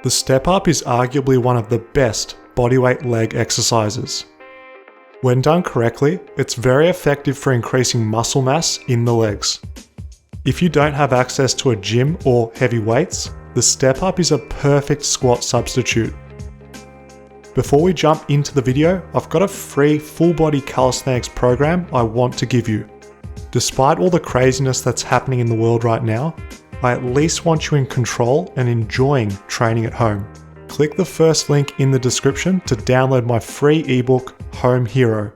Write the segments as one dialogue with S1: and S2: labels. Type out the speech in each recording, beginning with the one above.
S1: The step up is arguably one of the best bodyweight leg exercises. When done correctly, it's very effective for increasing muscle mass in the legs. If you don't have access to a gym or heavy weights, the step up is a perfect squat substitute. Before we jump into the video, I've got a free full body calisthenics program I want to give you. Despite all the craziness that's happening in the world right now, I at least want you in control and enjoying training at home. Click the first link in the description to download my free ebook, Home Hero.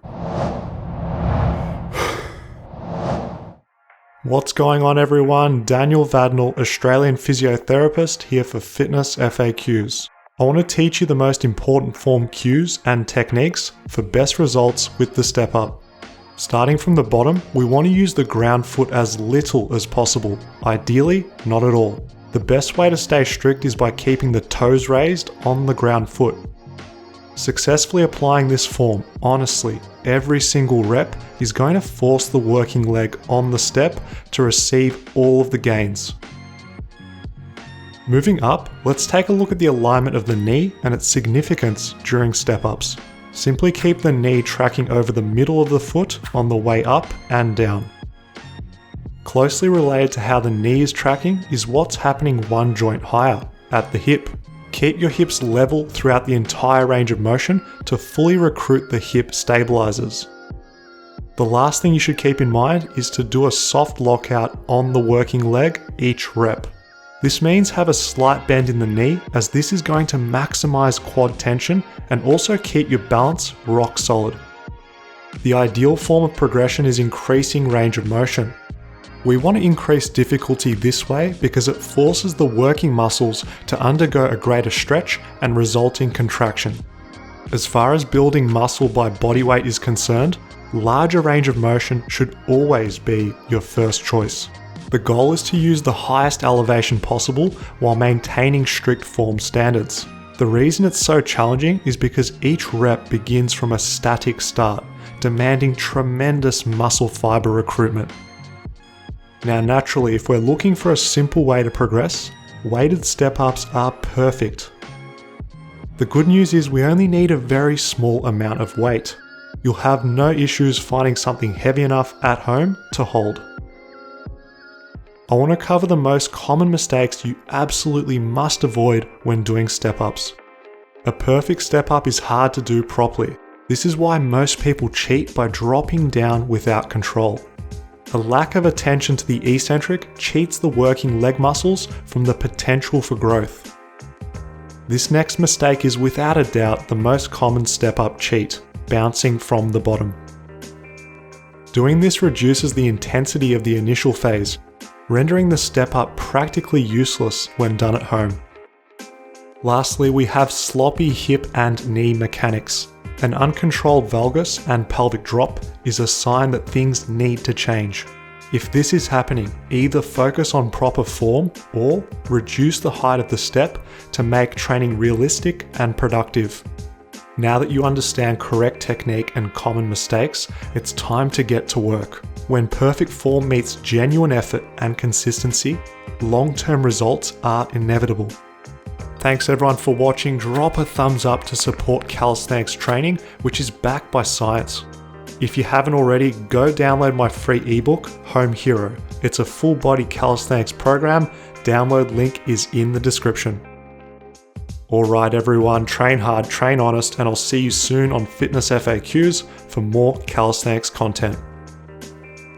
S1: What's going on everyone? Daniel Vadnal, Australian physiotherapist here for Fitness FAQs. I want to teach you the most important form cues and techniques for best results with the step up. Starting from the bottom, we want to use the ground foot as little as possible, ideally not at all. The best way to stay strict is by keeping the toes raised on the ground foot. Successfully applying this form, honestly, every single rep is going to force the working leg on the step to receive all of the gains. Moving up, let's take a look at the alignment of the knee and its significance during step-ups. Simply keep the knee tracking over the middle of the foot on the way up and down. Closely related to how the knee is tracking is what's happening one joint higher, at the hip. Keep your hips level throughout the entire range of motion to fully recruit the hip stabilizers. The last thing you should keep in mind is to do a soft lockout on the working leg each rep. This means have a slight bend in the knee, as this is going to maximize quad tension and also keep your balance rock solid. The ideal form of progression is increasing range of motion. We want to increase difficulty this way because it forces the working muscles to undergo a greater stretch and resulting contraction. As far as building muscle by body weight is concerned, larger range of motion should always be your first choice. The goal is to use the highest elevation possible while maintaining strict form standards. The reason it's so challenging is because each rep begins from a static start, demanding tremendous muscle fiber recruitment. Now naturally, if we're looking for a simple way to progress, weighted step-ups are perfect. The good news is we only need a very small amount of weight. You'll have no issues finding something heavy enough at home to hold. I want to cover the most common mistakes you absolutely must avoid when doing step-ups. A perfect step-up is hard to do properly. This is why most people cheat by dropping down without control. A lack of attention to the eccentric cheats the working leg muscles from the potential for growth. This next mistake is without a doubt the most common step-up cheat, bouncing from the bottom. Doing this reduces the intensity of the initial phase, rendering the step-up practically useless when done at home. Lastly, we have sloppy hip and knee mechanics. An uncontrolled valgus and pelvic drop is a sign that things need to change. If this is happening, either focus on proper form or reduce the height of the step to make training realistic and productive. Now that you understand correct technique and common mistakes, it's time to get to work. When perfect form meets genuine effort and consistency, long-term results are inevitable. Thanks everyone for watching. Drop a thumbs up to support calisthenics training, which is backed by science. If you haven't already, go download my free ebook, Home Hero. It's a full body calisthenics program. Download link is in the description. Alright everyone, train hard, train honest, and I'll see you soon on Fitness FAQs for more calisthenics content.